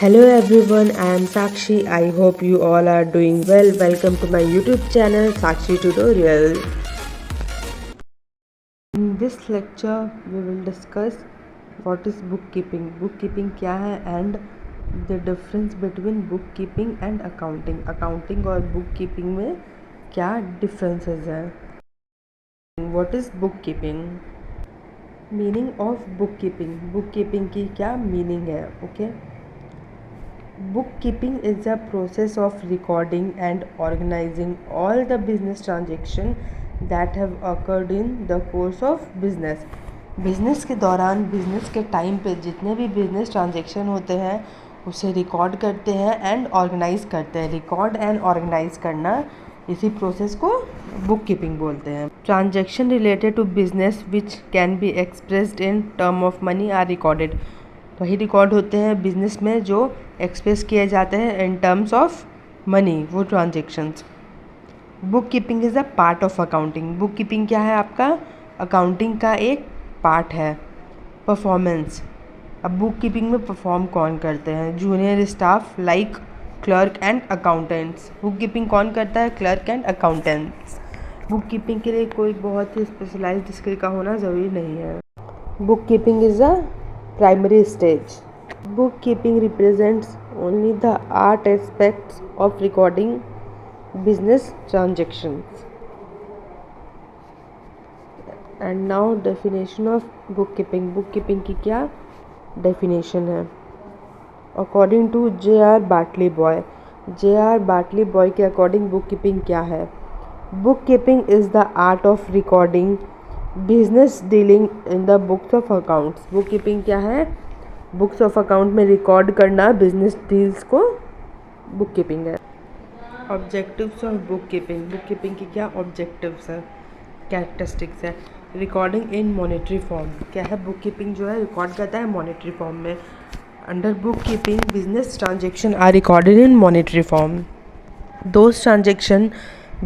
Hello everyone, I am Sakshi. I hope you all are doing well. Welcome to my YouTube channel Sakshi Tutorial. In this lecture, we will discuss what is bookkeeping. Bookkeeping क्या है and the difference between bookkeeping and accounting. Accounting और bookkeeping में क्या differences हैं. What is bookkeeping? Meaning of bookkeeping. Bookkeeping की क्या meaning है? Okay. Bookkeeping is the process of recording and organizing all the business transactions that have occurred in the course of business. Business के दौरान business के time पे जितने भी business transaction होते हैं उसे रिकॉर्ड करते हैं एंड ऑर्गेनाइज करते हैं. रिकॉर्ड एंड ऑर्गेनाइज करना, इसी प्रोसेस को बुक कीपिंग बोलते हैं. Transaction related to business which can be expressed in term of money are recorded. वही रिकॉर्ड होते हैं बिजनेस में जो एक्सप्रेस किए जाते हैं इन टर्म्स ऑफ मनी, वो transactions. Bookkeeping is a part of accounting. Bookkeeping क्या है? आपका अकाउंटिंग का एक पार्ट है. परफॉर्मेंस. अब बुक कीपिंग में परफॉर्म कौन करते हैं? Junior staff like clerk and accountants. Book keeping कौन करता है? Clerk and accountants. Book keeping के लिए कोई बहुत ही स्पेशलाइज्ड स्किल का होना ज़रूरी नहीं है. Bookkeeping is a primary stage. Bookkeeping represents only the art aspects of recording business transactions. And now definition of bookkeeping. Bookkeeping की क्या definition है? According to J.R. Bartley Boy. J.R. Bartley Boy के according bookkeeping क्या है? Bookkeeping is the art of recording business dealing in the books of accounts. Bookkeeping क्या है? Books of account में record करना बिजनेस डील्स को bookkeeping है. Objectives of bookkeeping. Bookkeeping की क्या ऑब्जेक्टिव्स है, कैरेक्टरिस्टिक्स है? Recording in monetary form. क्या है? बुक कीपिंग जो है रिकॉर्ड करता है मॉनेटरी फॉर्म में. Under bookkeeping business transaction are recorded in monetary form. Those transaction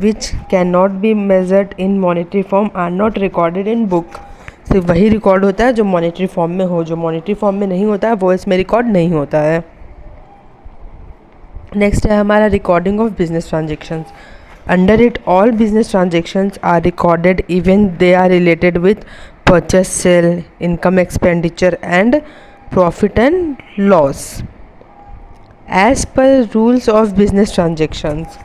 which cannot be measured in monetary form are not recorded in book. सिर्फ वही record होता है जो मॉनेटरी फॉर्म में हो. जो मॉनेटरी फॉर्म में नहीं होता है वो इसमें रिकॉर्ड नहीं होता है. नेक्स्ट है हमारा recording of business transactions. Under it all business transactions are recorded even they are related with purchase, sale, income, expenditure and profit and loss. As per rules of business transactions.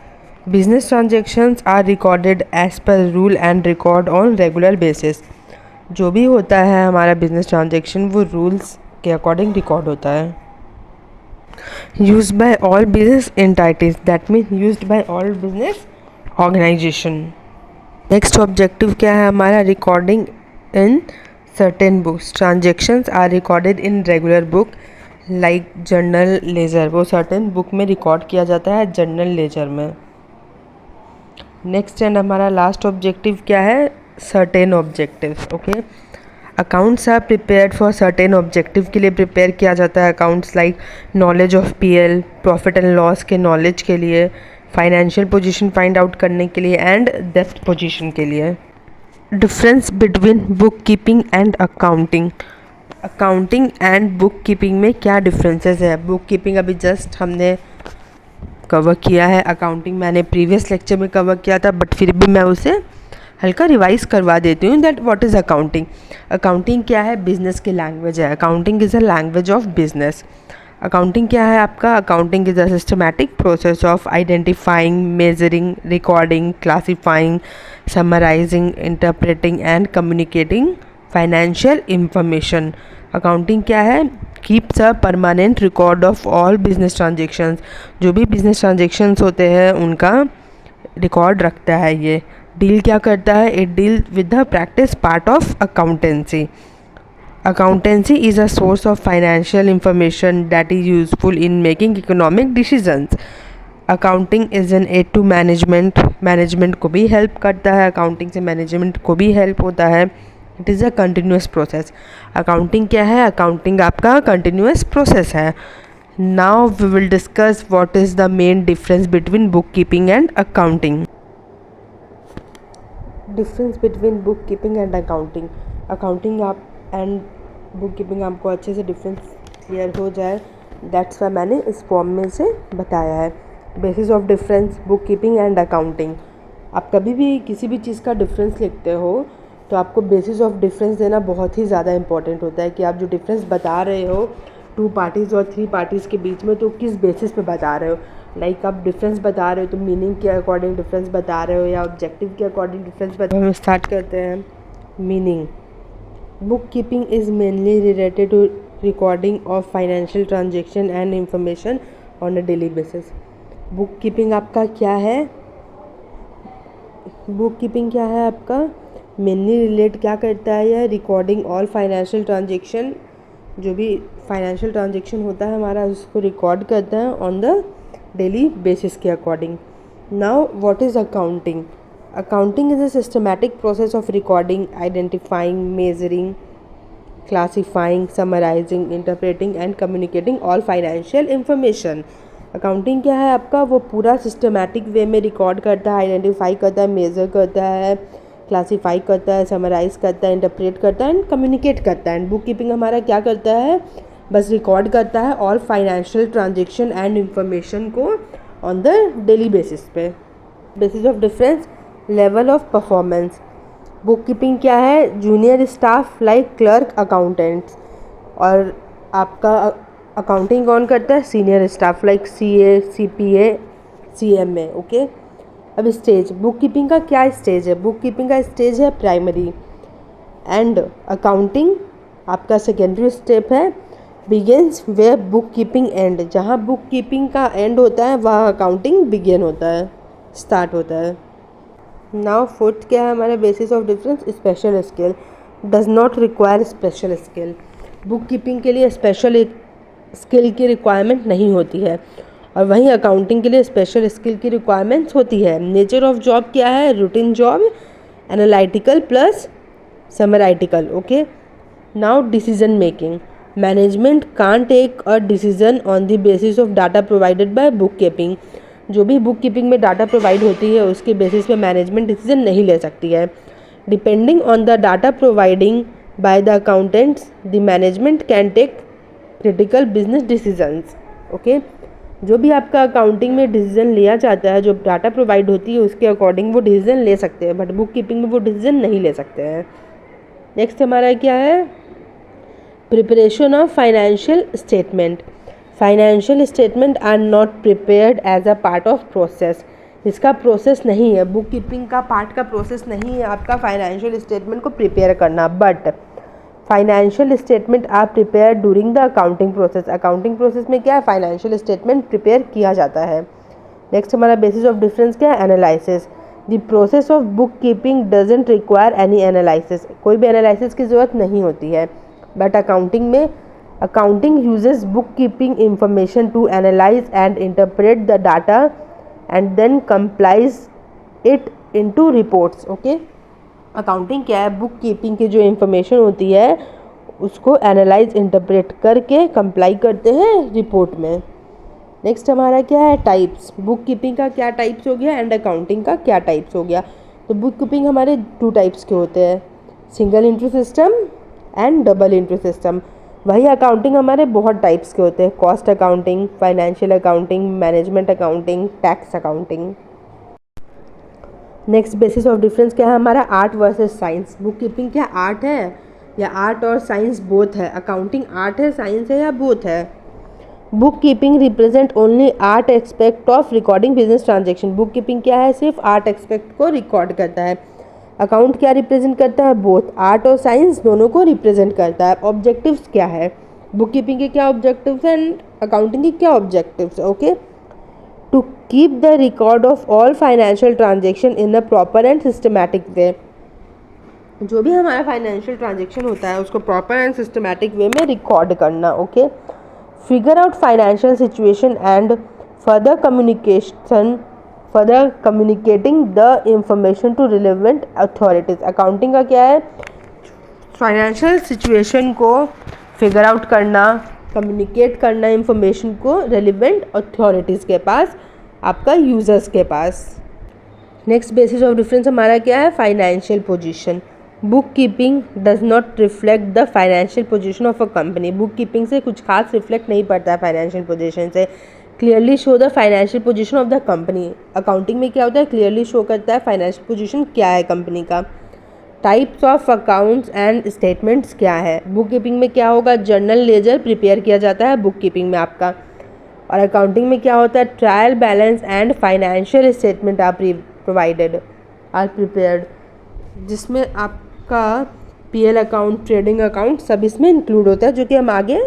Business transactions are recorded as per rule and record on regular basis. जो भी होता है हमारा business transaction वो rules के according record होता है. Used by all business entities, that means used by all business organization. Next objective क्या है हमारा? Recording in certain books. Transactions are recorded in regular book like journal, ledger. वो certain book में record किया जाता है जर्नल लेजर में. Next and हमारा लास्ट ऑब्जेक्टिव क्या है? Certain objective. Okay. Accounts are prepared for certain objective के लिए प्रिपेयर किया जाता है. Accounts like knowledge of PL, profit and loss के नॉलेज के लिए, फाइनेंशियल पोजीशन फाइंड आउट करने के लिए एंड डेप्थ पोजीशन के लिए. Difference between book keeping and accounting. Accounting and book keeping में क्या डिफरेंसेस है? बुक कीपिंग अभी जस्ट हमने कवर किया है. अकाउंटिंग मैंने प्रीवियस लेक्चर में कवर किया था बट फिर भी मैं उसे हल्का रिवाइज करवा देती हूँ. That what is accounting. Accounting क्या है? बिजनेस की लैंग्वेज है. Accounting is a language of business. Accounting क्या है आपका? Accounting is a systematic process of identifying, measuring, recording, classifying, summarising, interpreting and communicating financial information. Accounting क्या है? Keeps a permanent record of all business transactions. जो भी business transactions होते हैं उनका रिकॉर्ड रखता है ये. डील क्या करता है? It deal with the practice part of accountancy. Accountancy is a source of financial information that is useful in making economic decisions. Accounting is an aid to management. Management को भी help करता है. Accounting से management को भी help होता है. It is a continuous process. Accounting क्या है? अकाउंटिंग आपका कंटिन्यूस प्रोसेस है. Now we will discuss what is the main difference between book keeping and accounting. Difference between book keeping and accounting. Accounting आप and book keeping आपको अच्छे से difference clear हो जाए दैट्स वाई मैंने इस फॉर्म में से बताया है। Basis of difference, book keeping and accounting. आप कभी भी किसी भी चीज़ का डिफरेंस लिखते हो तो आपको बेसिस ऑफ डिफरेंस देना बहुत ही ज़्यादा इंपॉर्टेंट होता है कि आप जो डिफरेंस बता रहे हो 2 पार्टीज़ और 3 पार्टीज़ के बीच में, तो किस बेसिस पे बता रहे हो। लाइक आप डिफरेंस बता रहे हो तो मीनिंग के अकॉर्डिंग डिफरेंस बता रहे हो या ऑब्जेक्टिव के अकॉर्डिंग डिफरेंस बता रहे हो। हम स्टार्ट करते हैं meaning. Bookkeeping is mainly related to recording of financial transaction and information on a daily basis. Bookkeeping आपका क्या है, बुक कीपिंग क्या है आपका, मेनली रिलेट क्या करता है, यह रिकॉर्डिंग ऑल फाइनेंशियल ट्रांजेक्शन, जो भी फाइनेंशियल ट्रांजेक्शन होता है हमारा उसको रिकॉर्ड करता है ऑन द डेली बेसिस के according. Now what is accounting? Accounting is a systematic process of recording, identifying, measuring, classifying, summarising, interpreting and communicating all financial information. Accounting क्या है आपका, वो पूरा सिस्टमैटिक वे में रिकॉर्ड करता है, आइडेंटिफाई करता है, मेज़र करता है, क्लासीफाई करता है, समराइज़ करता है, इंटरप्रेट करता है एंड कम्युनिकेट करता है। एंड बुक कीपिंग हमारा क्या करता है, बस रिकॉर्ड करता है all financial transaction and information को ऑन द डेली बेसिस पे। Basis of difference, level of performance. Bookkeeping क्या है, junior staff like clerk, accountants, और आपका अकाउंटिंग कौन करता है, senior staff like CA, CPA, CMA। Okay, अब स्टेज, बुक कीपिंग का क्या स्टेज है, बुक कीपिंग का स्टेज है प्राइमरी, एंड अकाउंटिंग आपका सेकेंडरी स्टेप है। Begins where book keeping ends, जहाँ बुक कीपिंग का एंड होता है वहाँ अकाउंटिंग बिगिन होता है, स्टार्ट होता है। नाउ फोर्थ क्या है हमारा basis of difference, special skill, does not require special skill. Book keeping के लिए स्पेशल स्किल की रिक्वायरमेंट नहीं होती है, और वहीं अकाउंटिंग के लिए स्पेशल स्किल की रिक्वायरमेंट्स होती है। नेचर ऑफ जॉब क्या है, रूटीन जॉब, एनालिटिकल प्लस समराइटिकल। Okay, now decision making, management can't take a decision on the basis of data provided by book keeping. जो भी बुक कीपिंग में डाटा प्रोवाइड होती है उसके बेसिस पे मैनेजमेंट डिसीजन नहीं ले सकती है। Depending on the data providing by the accountants the management can take critical business decisions. Okay, जो भी आपका अकाउंटिंग में डिसीजन लिया जाता है, जो डाटा प्रोवाइड होती है उसके अकॉर्डिंग वो डिसीजन ले सकते हैं, बट बुक कीपिंग में वो डिसीजन नहीं ले सकते हैं। नेक्स्ट हमारा क्या है, preparation of financial statement. Financial statement are not prepared as a part of process. इसका प्रोसेस नहीं है, बुक कीपिंग का पार्ट का प्रोसेस नहीं है आपका फाइनेंशियल स्टेटमेंट को प्रिपेयर करना, but financial statement are prepare during the accounting process. Accounting process में क्या है, फाइनेंशियल स्टेटमेंट प्रिपेयर किया जाता है। नेक्स्ट हमारा बेसिस ऑफ डिफरेंस क्या है, analysis. The process of bookkeeping doesn't require any analysis. कोई भी एनालिसिस की ज़रूरत नहीं होती है, बट अकाउंटिंग में accounting uses bookkeeping information to analyse and interpret the data and then compiles it into reports. Okay, accounting क्या है, बुक कीपिंग की जो इन्फॉर्मेशन होती है उसको एनालाइज इंटरप्रेट करके कंप्लाई करते हैं रिपोर्ट में। नेक्स्ट हमारा क्या है, टाइप्स। बुक कीपिंग का क्या टाइप्स हो गया एंड अकाउंटिंग का क्या टाइप्स हो गया। तो बुक कीपिंग हमारे 2 टाइप्स के होते हैं, single entry system and double entry system. वही अकाउंटिंग हमारे बहुत टाइप्स के होते हैं, cost accounting, financial accounting, management accounting, tax accounting. Next basis of difference क्या है हमारा, art versus science. Book keeping क्या आर्ट है या आर्ट और साइंस बोथ है, अकाउंटिंग आर्ट है, साइंस है या बोथ है। Book keeping represent only art expect of recording business transaction. Book keeping क्या है, सिर्फ आर्ट एक्सपेक्ट को रिकॉर्ड करता है। अकाउंट क्या रिप्रेजेंट करता है, बोथ आर्ट और साइंस दोनों को रिप्रेजेंट करता है। ऑब्जेक्टिव्स क्या है, बुक कीपिंग के क्या ऑब्जेक्टिव्स हैं एंड अकाउंटिंग के क्या objectives. Okay, to keep the record of all financial transaction in a proper and systematic way. जो भी हमारा फाइनेंशियल ट्रांजेक्शन होता है उसको प्रॉपर एंड सिस्टमैटिक वे में रिकॉर्ड करना। Okay, figure out financial situation and further communicating the information to relevant authorities. Accounting का क्या है, फाइनेंशियल सिचुएशन को फिगर आउट करना, कम्युनिकेट करना इंफॉर्मेशन को रेलिवेंट अथॉरिटीज़ के पास, आपका यूज़र्स के पास। नेक्स्ट बेसिस ऑफ डिफरेंस हमारा क्या है, financial position. Book keeping does not reflect the financial position of a company. Book keeping से कुछ खास रिफ्लेक्ट नहीं पड़ता है फाइनेंशियल पोजीशन से। Clearly show the financial position of the company. Accounting में क्या होता है, क्लियरली शो करता है फाइनेंशियल पोजीशन क्या है कंपनी का। Types of accounts and statements क्या है। बुक कीपिंग में क्या होगा, जर्नल लेजर प्रिपेयर किया जाता है बुक कीपिंग में आपका। और अकाउंटिंग में क्या होता है, trial balance and financial statement are prepared, जिसमें आपका पीएल अकाउंट, ट्रेडिंग अकाउंट सब इसमें इंक्लूड होता है, जो कि हम आगे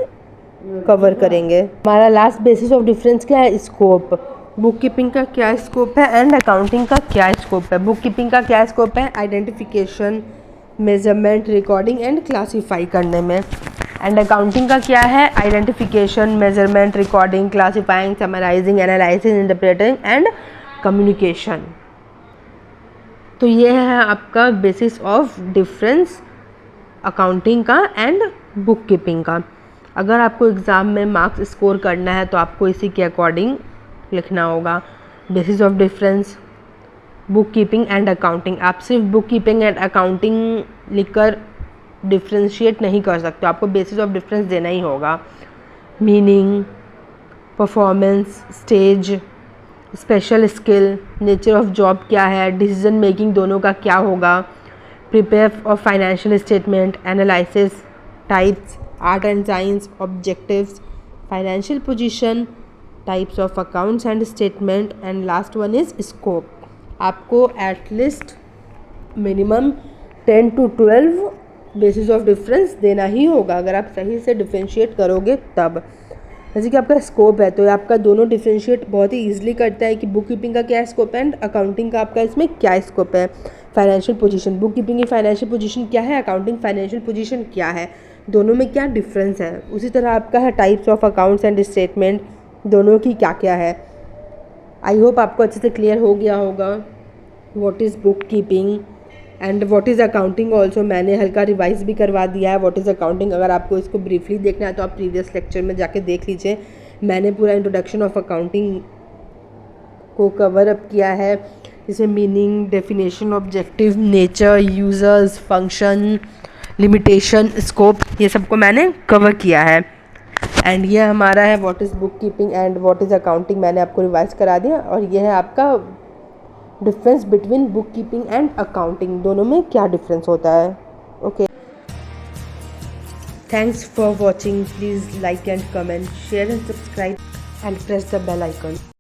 कवर करेंगे। हमारा लास्ट बेसिस ऑफ डिफरेंस क्या है, स्कोप। बुक कीपिंग का क्या स्कोप है एंड अकाउंटिंग का क्या स्कोप है। बुक कीपिंग का क्या स्कोप है, identification, measurement, recording and classify करने में। एंड अकाउंटिंग का क्या है, identification, measurement, recording, classifying, summarising, analysis, interpreting and communication. तो ये है आपका बेसिस ऑफ डिफरेंस अकाउंटिंग का एंड बुक कीपिंग का। अगर आपको एग्ज़ाम में मार्क्स स्कोर करना है तो आपको इसी के अकॉर्डिंग लिखना होगा। Basis of difference book keeping and accounting. आप सिर्फ बुक कीपिंग एंड अकाउंटिंग लिखकर डिफ्रेंशिएट नहीं कर सकते, आपको बेसिस ऑफ डिफरेंस देना ही होगा। Meaning, performance, stage, special skill, nature of job क्या है, डिसीजन मेकिंग दोनों का क्या होगा, prepare of financial statement, analysis, types, art and science, objectives, financial position, types of accounts and statement and last one is scope. आपको at least minimum 10 to 12 basis of difference देना ही होगा अगर आप सही से डिफ्रेंशिएट करोगे तब। जैसे कि आपका स्कोप है तो आपका दोनों डिफ्रेंशिएट बहुत ही ईजिली करता है कि बुक कीपिंग का क्या स्कोप है एंड अकाउंटिंग का आपका इसमें क्या स्कोप है। फाइनेंशियल पोजीशन, बुक कीपिंग की फाइनेंशियल पोजीशन क्या है, अकाउंटिंग फाइनेंशियल पोजीशन क्या है, दोनों में क्या डिफरेंस है। उसी तरह आपका है types of accounts and statement, दोनों की क्या क्या है। आई होप आपको अच्छे से क्लियर हो गया होगा what is book keeping and what is accounting also. मैंने हल्का रिवाइज भी करवा दिया है व्हाट इज़ अकाउंटिंग। अगर आपको इसको ब्रीफली देखना है तो आप प्रीवियस लेक्चर में जाके देख लीजिए। मैंने पूरा इंट्रोडक्शन ऑफ अकाउंटिंग को कवर अप किया है, जिसमें meaning, definition, objective, nature, users, function, limitation, scope, ये सबको मैंने कवर किया है। एंड ये हमारा है what is book keeping and what is accounting, मैंने आपको रिवाइज करा दिया। और ये है आपका difference between book keeping and accounting, दोनों में क्या डिफरेंस होता है। Okay, thanks for watching. Please like and comment, share and subscribe and press the bell icon.